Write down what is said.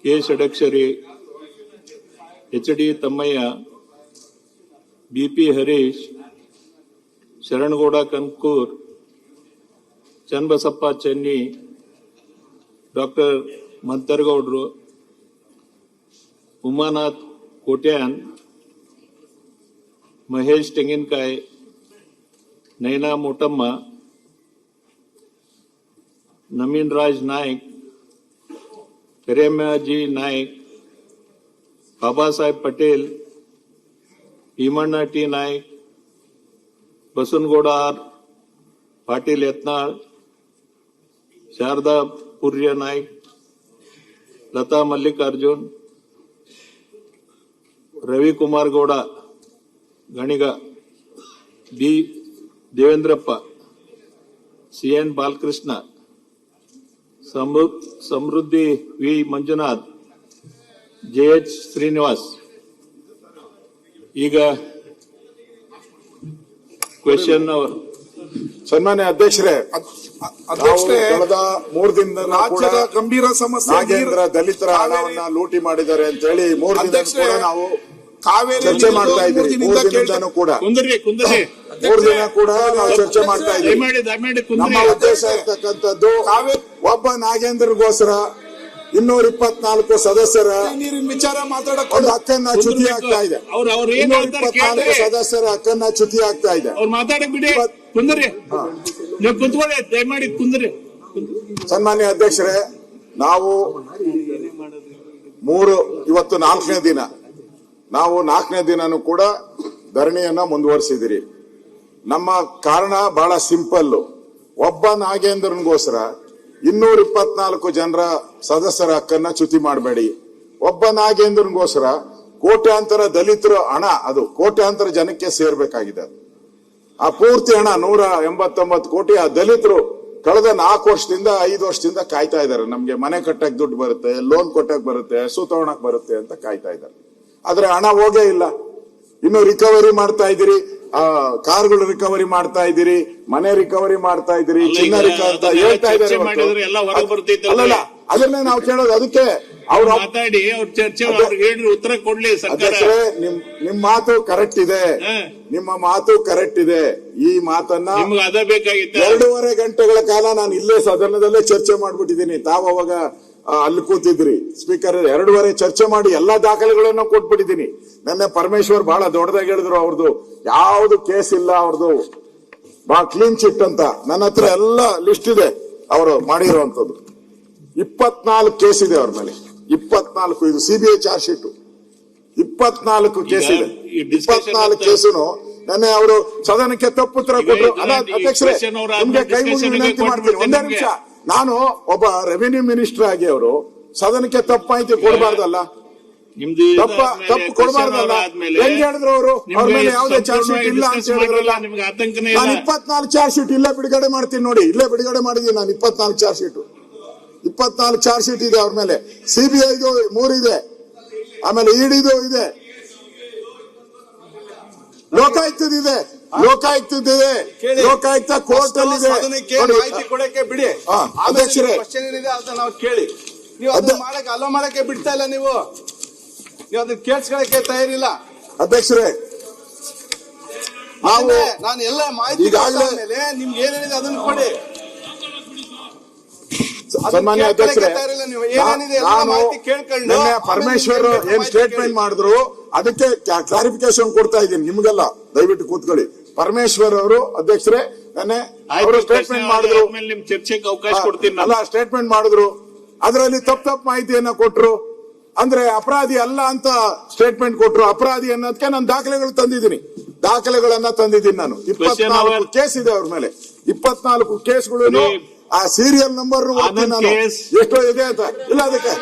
K Shadakshari, HD Thammaiah, BP Harish, Sharanagouda Kankur, Channabasappa Chenni, doctor ಮಂತರಗೌಡರು, Umanath Kotian, Mahesh Tenginakai, Naina Motamma, Nameen Raj Naik, Premyaji Naik, Baba Saheb Patel, Bheemanna T Naik, Basanagouda R Patil Yatnal, Sharada Purya Naik, Latha Mallikarjun, Ravikumar Gowda Ganiga, B Devendrappa, CN Balakrishna, Samruddhi V Manjunath, JH Srinivas. ಈಗ question ಅವರು. ಸನ್ಮಾನ್ಯ ಅಧ್ಯಕ್ಷರೇ, ಕಳೆದ 3 ದಿನದಿಂದ ರಾಜ್ಯದ ಗಂಭೀರ ಸಮಸ್ಯೆ ನಾಗೇಂದ್ರ ದಲಿತರ ಹಣವನ್ನ ಲೂಟಿ ಮಾಡಿದ್ದಾರೆ ಅಂತ ಹೇಳಿ 3 ದಿನ ಕೂಡ ನಾವು ಚರ್ಚೆ ಮಾಡ್ತಾ ಇದ್ದೀವಿ. 3 ದಿನದಿಂದನೂ ಕೂಡ 3 ದಿನ ಕೂಡ ನಾವು ಚರ್ಚೆ ಮಾಡ್ತಾ ಇದ್ದೀವಿ. ನಮ್ಮ ಉದ್ದೇಶ ಇರ್ತಕ್ಕಂಥದ್ದು ಒಬ್ಬ ನಾಗೇಂದ್ರಗೋಸ್ಕರ 224 ಸದಸ್ಯರ ವಿಚಾರ ಮಾತಾಡಕ್ಕೆ ಒಂದು ಹಕ್ಕನ್ನ ಚ್ಯುತಿ ಆಗ್ತಾ ಇದೆ. 224 ಸದಸ್ಯರ ಹಕ್ಕನ್ನ ಚ್ಯುತಿ ಆಗ್ತಾ ಇದೆ. ಸನ್ಮಾನ್ಯ ಅಧ್ಯಕ್ಷರೇ, ನಾವು ಇವತ್ತು 4ನೇ ದಿನ, ನಾವು 4ನೇ ದಿನನೂ ಕೂಡ ಧರಣಿಯನ್ನ ಮುಂದುವರಿಸಿದಿರಿ. ನಮ್ಮ ಕಾರಣ ಬಹಳ ಸಿಂಪಲ್. ಒಬ್ಬ ನಾಗೇಂದ್ರನ್ಗೋಸ್ಕರ 224 ಜನರ ಸದಸ್ಯರ ಹಕ್ಕನ್ನ ಚ್ಯುತಿ ಮಾಡಬೇಡಿ. ಒಬ್ಬ ನಾಗೇಂದ್ರನ್ಗೋಸ್ಕರ ಕೋಟ್ಯಾಂತರ ದಲಿತರ ಹಣ, ಅದು ಕೋಟ್ಯಾಂತರ ಜನಕ್ಕೆ ಸೇರ್ಬೇಕಾಗಿದೆ. ಆ ಪೂರ್ತಿ ಹಣ 189 ಕೋಟಿ ಆ ದಲಿತರು ಕಳೆದ 4 ವರ್ಷದಿಂದ 5 ವರ್ಷದಿಂದ ಕಾಯ್ತಾ ಇದ್ದಾರೆ. ನಮ್ಗೆ ಮನೆ ಕಟ್ಟಕ್ ದುಡ್ಡು ಬರುತ್ತೆ, ಲೋನ್ ಕೊಟ್ಟಕ್ ಬರುತ್ತೆ, ಹಸು ತಗೊಳಕ್ ಬರುತ್ತೆ ಅಂತ ಕಾಯ್ತಾ ಇದ್ದಾರೆ. ಆದ್ರೆ ಹಣ ಹೋಗೇ ಇಲ್ಲ. ಇನ್ನು ರಿಕವರಿ ಮಾಡ್ತಾ ಇದ್ದೀರಿ, ಕಾರ್ಗಳು ರಿಕವರಿ ಮಾಡ್ತಾ ಇದ್ದೀರಿ, ಮನೆ ರಿಕವರಿ ಮಾಡ್ತಾ ಇದ್ದೀರಿ, ಚಿನ್ನ ರಿಕವರಿ ಅಂತ ಹೇಳ್ತಾ ಇದ್ದಾರೆ. ಅಲ್ಲಲ್ಲ, ಅದನ್ನೇ ನಾವು ಕೇಳೋದು. ಅದಕ್ಕೆ ಅವ್ರು ಮಾತಾಡಿ, ಅವ್ರ ಚರ್ಚೆ ಉತ್ತರ ಕೊಡ್ಲಿ. ನಿಮ್ ಮಾತು ಕರೆಕ್ಟ್ ಇದೆ, ನಿಮ್ಮ ಮಾತು ಕರೆಕ್ಟ್ ಇದೆ. ಈ ಮಾತನ್ನ 2.5 ಗಂಟೆಗಳ ಕಾಲ ನಾನು ಇಲ್ಲೇ ಸದನದಲ್ಲೇ ಚರ್ಚೆ ಮಾಡ್ಬಿಟ್ಟಿದ್ದೀನಿ. ತಾವು ಅವಾಗ ಅಲ್ಲಿ ಕೂತಿದ್ರಿ. ಸ್ಪೀಕರ್ 2.5 ಚರ್ಚೆ ಮಾಡಿ ಎಲ್ಲಾ ದಾಖಲೆಗಳನ್ನು ಕೊಟ್ಬಿಟ್ಟಿದ್ದೀನಿ. ನೆನ್ನೆ ಪರಮೇಶ್ವರ್ ಬಹಳ ದೊಡ್ಡದಾಗಿ ಹೇಳಿದ್ರು, ಅವ್ರದ್ದು ಯಾವ್ದು ಕೇಸ್ ಇಲ್ಲ, ಅವ್ರದ್ದು ಬಹಳ ಕ್ಲೀನ್ ಚಿಟ್ ಅಂತ. ನನ್ನ ಹತ್ರ ಎಲ್ಲ ಲಿಸ್ಟ್ ಇದೆ ಅವರು ಮಾಡಿರುವಂತದ್ದು. 24 ಕೇಸ್ ಇದೆ ಅವ್ರ ಮೇಲೆ. 24 ಇದು CBI ಚಾರ್ಜ್ ಶೀಟ್. 24 ಕೇಸ್ ಇದೆ. 24 ಕೇಸುನು ನೆನ್ನೆ ಅವರು ಸದನಕ್ಕೆ ತಪ್ಪುತ್ತರ ಕೊಟ್ಟರು. ಅಧ್ಯಕ್ಷರೇ, ನಿಮ್ಗೆ ಕೈ ಮುಗಿ ವಿನಂತಿ ಮಾಡ್ತೀನಿ, ಒಂದೇ ನಿಮಿಷ. ನಾನು ಒಬ್ಬ ರೆವಿನ್ಯೂ ಮಿನಿಸ್ಟರ್ ಆಗಿ ಅವರು ಸದನಕ್ಕೆ ತಪ್ಪು ಮಾಹಿತಿ ಕೊಡಬಾರ್ದಲ್ಲ, ತಪ್ಪು ಕೊಡಬಾರ್ದಲ್ಲ. ಹೆಂಗ್ ಹೇಳಿದ್ರು ಅವರು? ಅವ್ರ ಮೇಲೆ ಯಾವುದೇ ಚಾರ್ಜ್ ಶೀಟ್ ಇಲ್ಲ ಅಂತ ಹೇಳಿದ್ರಲ್ಲ. ನಾನು 24 ಚಾರ್ಜ್ ಶೀಟ್ ಇಲ್ಲೇ ಬಿಡುಗಡೆ ಮಾಡ್ತೀನಿ ನೋಡಿ. ಇಲ್ಲೇ ಬಿಡುಗಡೆ ಮಾಡಿದೀನಿ ನಾನು 24 ಚಾರ್ಜ್ ಶೀಟ್. 24 ಚಾರ್ಜ್ ಶೀಟ್ ಇದೆ ಅವ್ರ ಮೇಲೆ. CBIದು 3 ಇದೆ, ಆಮೇಲೆ EDದು ಇದೆ, ಲೋಕಾಯುಕ್ತದಿದೆ, ಲೋಕಾಯುಕ್ತ ಕೋರ್ಟ್ ಅಲ್ಲಿ ಇದೆ. ಮಾಹಿತಿ ಕೊಡಕ್ಕೆ ಬಿಡಿ ಅಧ್ಯಕ್ಷರೇ, ನಾವು ಕೇಳಿ. ನೀವು ಅದನ್ನ ಮಾಡಕ್ಕೆ ಅಲೋ ಮಾಡಕ್ಕೆ ಬಿಡ್ತಾ ಇಲ್ಲ. ನೀವು ಅದನ್ನ ಕೇಳಿಸ್ಕೊಳಕ್ಕೆ ತಯಾರಿಲ್ಲ. ಅಧ್ಯಕ್ಷರೇ, ನಾನು ಎಲ್ಲ ಮಾಹಿತಿ ಮೇಲೆ ನಿಮ್ಗೆ ಏನೇನಿದೆ ಅದನ್ನ ಕೊಡಿ. ಸನ್ಮಾನ್ಯ ಅಧ್ಯಕ್ಷರೇ, ಪರಮೇಶ್ವರ್ ಏನ್ ಸ್ಟೇಟ್ಮೆಂಟ್ ಮಾಡಿದ್ರು ಅದಕ್ಕೆ ಕ್ಲಾರಿಫಿಕೇಶನ್ ಕೊಡ್ತಾ ಇದ್ದೀನಿ ನಿಮ್ಗೆಲ್ಲ. ದಯವಿಟ್ಟು ಕೂತ್ಕೊಳ್ಳಿ. ಪರಮೇಶ್ವರ್ ಅವರು ಅಧ್ಯಕ್ಷರೇ ನೆನ್ನೆ ಅವರು ಸ್ಟೇಟ್ಮೆಂಟ್ ಮಾಡಿದ್ರು, ಚರ್ಚೆಗೆ ಅವಕಾಶ ಕೊಡ್ತೀನಿ. ಅಲ್ಲ, ಸ್ಟೇಟ್ಮೆಂಟ್ ಮಾಡಿದ್ರು, ಅದರಲ್ಲಿ ತಪ್ಪು ಮಾಹಿತಿಯನ್ನ ಕೊಟ್ರು. ಅಂದ್ರೆ ಅಪರಾಧಿ ಅಲ್ಲ ಅಂತ ಸ್ಟೇಟ್ಮೆಂಟ್ ಕೊಟ್ರು. ಅಪರಾಧಿ ಅನ್ನೋದಕ್ಕೆ ನಾನು ದಾಖಲೆಗಳನ್ನ ತಂದಿದ್ದೀನಿ ನಾನು. 24 ಕೇಸ್ ಇದೆ ಅವ್ರ ಮೇಲೆ. 24 ಕೇಸ್ಗಳು ಆ ಸೀರಿಯಲ್ ನಂಬರ್ ನಾನು ಎಷ್ಟೋ ಇದೆ ಅಂತ ಇಲ್ಲ ಅದಕ್ಕೆ